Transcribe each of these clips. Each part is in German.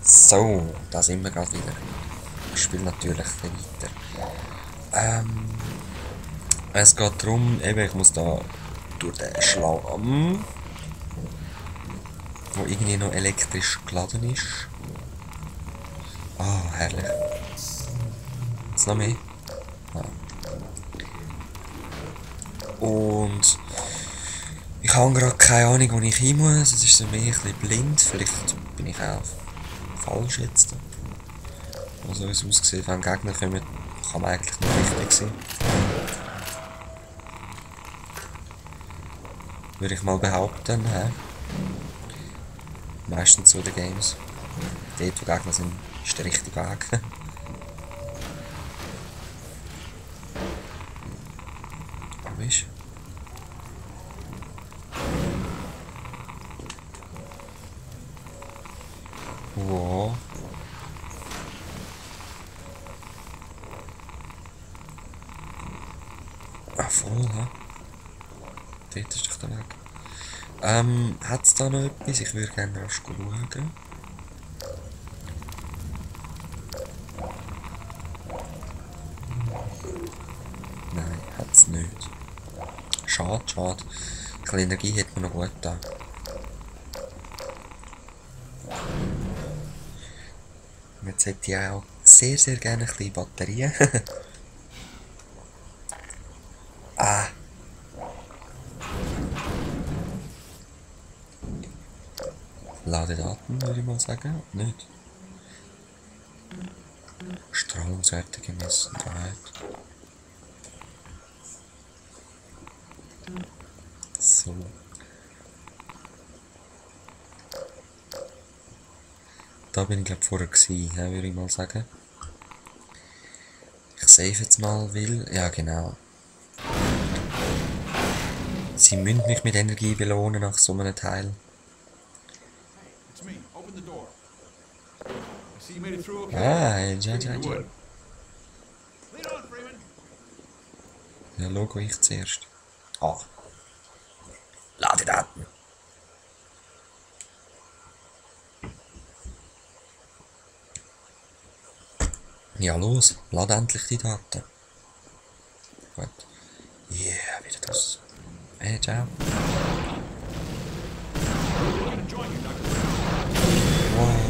So, da sind wir gerade wieder. Ich spiele natürlich weiter. Es geht darum, eben, ich muss da durch den Schlamm, wo irgendwie noch elektrisch geladen ist. Ah, herrlich. Jetzt noch mehr? Ah. Und ich habe gerade keine Ahnung, wo ich hin muss. Es ist so mehr ein bisschen blind. Vielleicht bin ich auch falsch jetzt. Also, wie es aussieht, wenn Gegner kommen, kann man eigentlich nicht richtig sein. Würde ich mal behaupten. He? Meistens so die Games. Dort, wo Gegner sind, ist der richtige Weg. Weißt du? Wow. Ah, voll, hä? Dort ist doch der Weg. Hat es da noch etwas? Ich würde gerne rasch schauen. Nein, hat es nicht. Schade, schade. Ein bisschen Energie hätte man noch gut da. Jetzt hätte ich auch sehr, sehr gerne ein bisschen Batterien. Ah. Ladedaten, würde ich mal sagen. Nicht. Strahlungswerte gemessen. So. Da bin ich glaube vorher gewesen, würde ich mal sagen. Ich save jetzt mal, weil... Ja, genau. Sie müssen mich mit Energie belohnen nach so einem Teil. Ah, ja. Ja, Logo ich zuerst. Ah. Ladedaten. Ja, los. Lade endlich die Daten. Gut. Yeah, wieder das. Hey, ciao. Wow.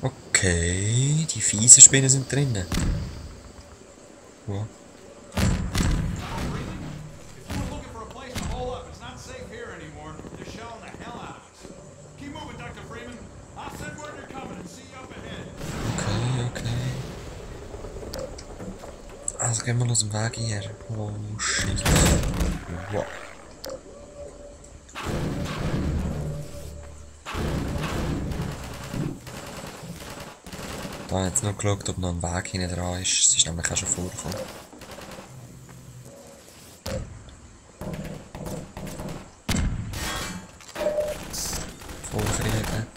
Okay, die fiesen Spinnen sind drinnen. Wow. Okay. Also gehen wir aus dem Weg hier. Oh shit. Wow. Da habe ich jetzt noch geschaut, ob noch ein Weg hinten dran ist. Es ist nämlich auch schon vorgekommen. Vollkriegen.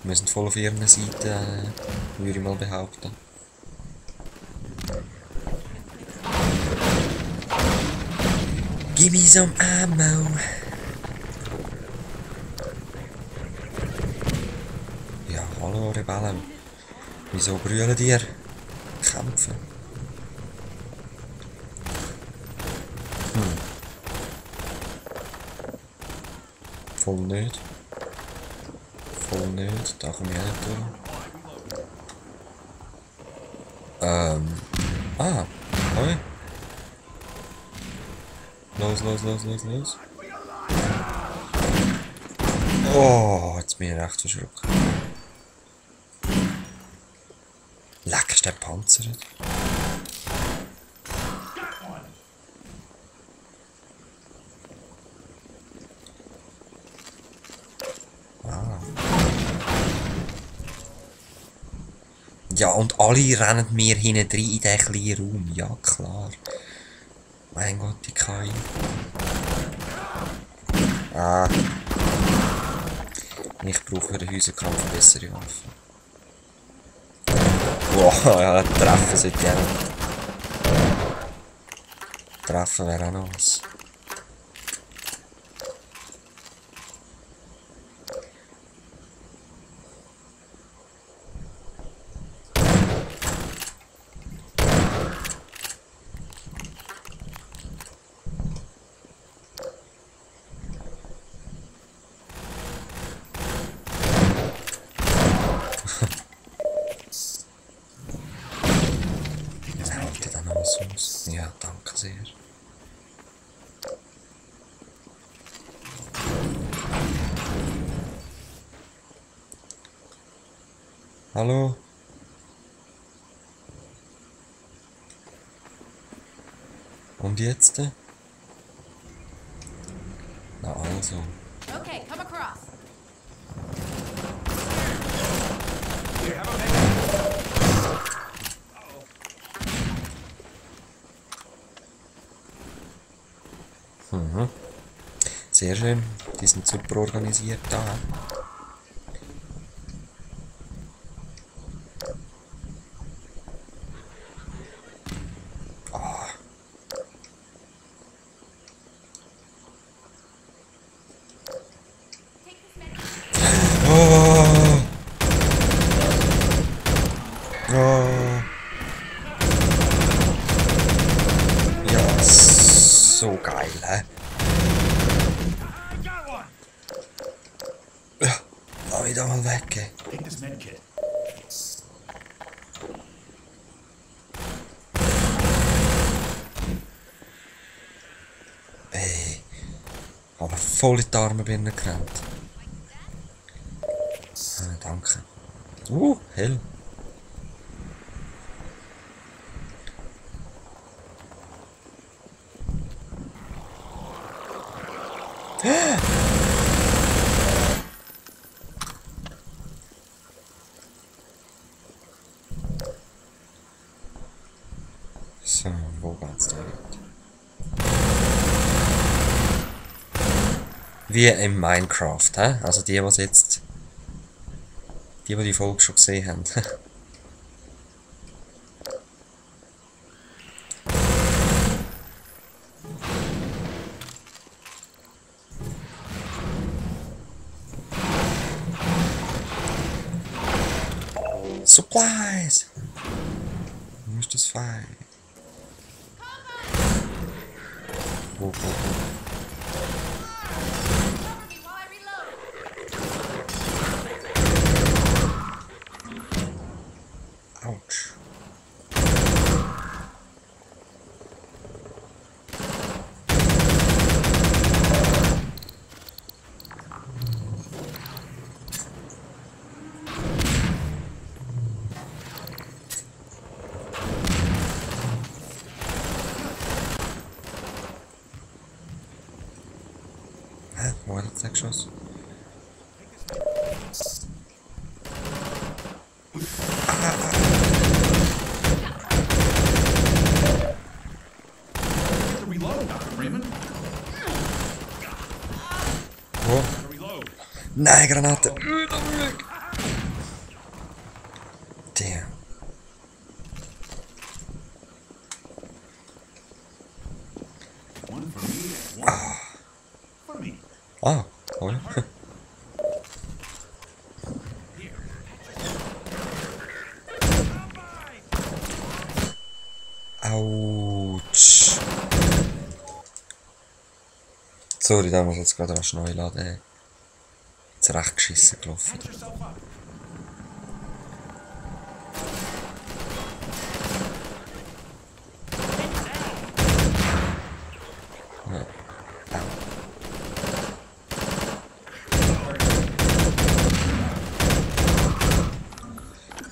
Wir sind voll auf ihrer Seite, würde ich mal behaupten. Give me some ammo. Ja, hallo Rebellen. Wieso brüllen ihr? Kämpfen. Voll nicht. Voll nicht. Da komme ich auch nicht durch. Ah. Hoi. Los. Oh, jetzt bin ich recht verschrocken. Leck, ist der panzert? Ah. Ja, und alle rennen mir hinten rein in diesen kleinen Raum. Ja, klar. Mein Gott, die KI. Ah. Ich brauche für den Häuserkampf eine bessere Waffe. Wow, ja, treffen sollte ich auch. Treffen wäre auch noch was. Ja, danke sehr. Hallo? Und jetzt? Na also. Okay, come across. Mhm. Sehr schön. Die sind super organisiert da. Ah. Oh. Oh. Ja, so geil, hä? Ja, lass mich da mal weg. Take this medkit. Ey, aber voll in die Arme bin ich gerannt. Ah, danke. Hell. So, wo geht's da weiter? Wie in Minecraft, hä? Also die, was jetzt... die Folge schon gesehen haben. Supplies! Wo ist das Pfeil? Wo? Cover me while I reload. Autsch. Hä? Wo hat er geschossen? Get the reload, Dr. Freeman. Wo? The reload. Nein, Granate! Damn. One for me and one for me. Ah, toll. Here. Autsch. Sorry, da muss ich jetzt gerade rasch neu laden. Jetzt recht geschissen gelaufen. Patch yourself up. Ja.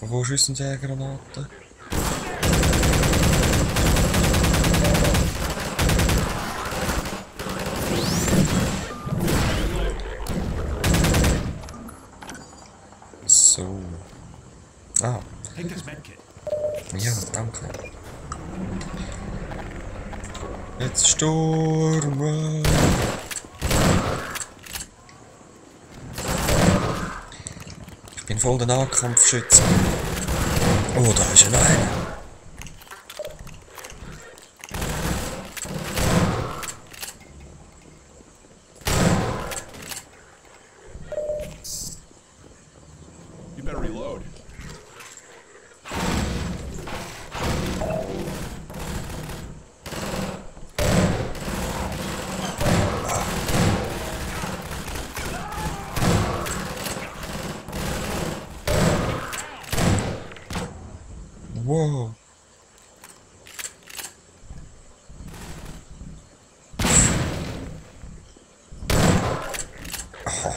Von wo schiessen die Granaten? So. Ah, Take this medkit. ja, danke. Jetzt Sturm. Wow. Ich bin voll der Nahkampfschütze. Oh, da ist ja noch einer. You better reload. Wow. Oh.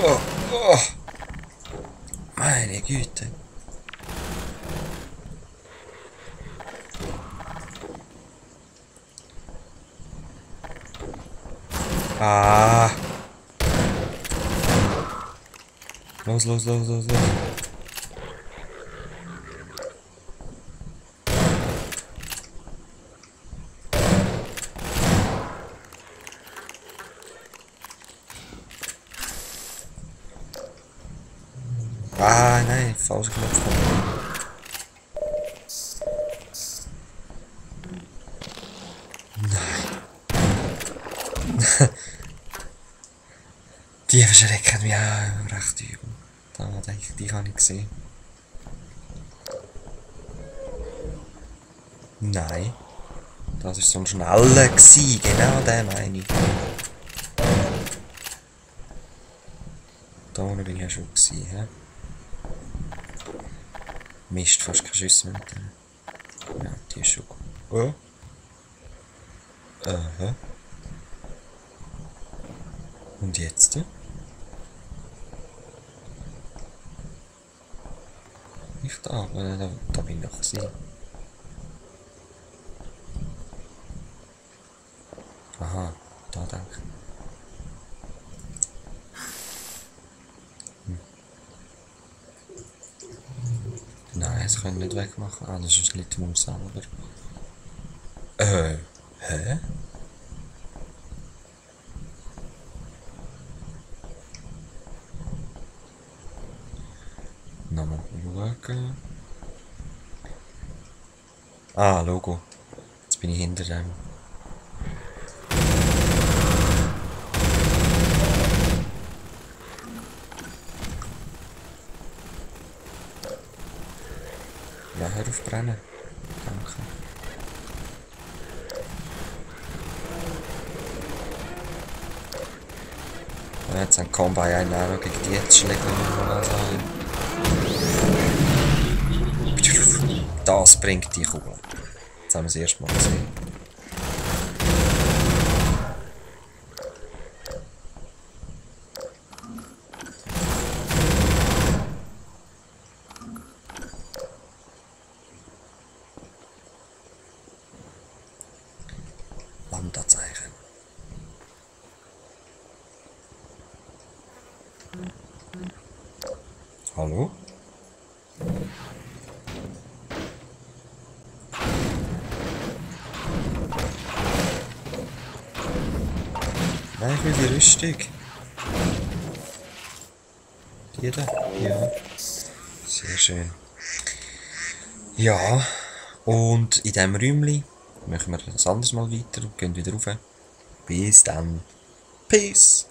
Oh. Oh. Meine Güte. Ah. Los, los, los, los, los. Ah, nein, falscher Knopf. Nein. Die verschrecken mich auch recht übel. Da denke ich, die habe ich gesehen. Nein. Das war so ein schneller gewesen. Genau den meine ich. Da unten bin ich ja schon gewesen, hä? Mist, fast keine Schüsse mehr mit denen. Ja, die ist schon gut. Oh. Aha. Und jetzt? Nicht da, da bin ich noch gesehen. Aha, da denke ich. Nein, das können wir nicht wegmachen. Ah, das ist nicht die Maus selber. Hä? Nochmal schauen. Ah, Logo. Jetzt bin ich hinter dem. Ja, hör auf brennen. Danke. Und jetzt haben Combine einen auch noch gegen die jetzt schlägt, wenn wir mal sagen. Das bringt die Kugel. Jetzt haben wir das erste Mal gesehen. Lambda-Zeichen. Hallo? Nein, ich will die Rüstung. Die da? Ja. Sehr schön. Ja, und in diesem Räumchen machen wir das anderes Mal weiter und gehen wieder rauf. Bis dann. Peace!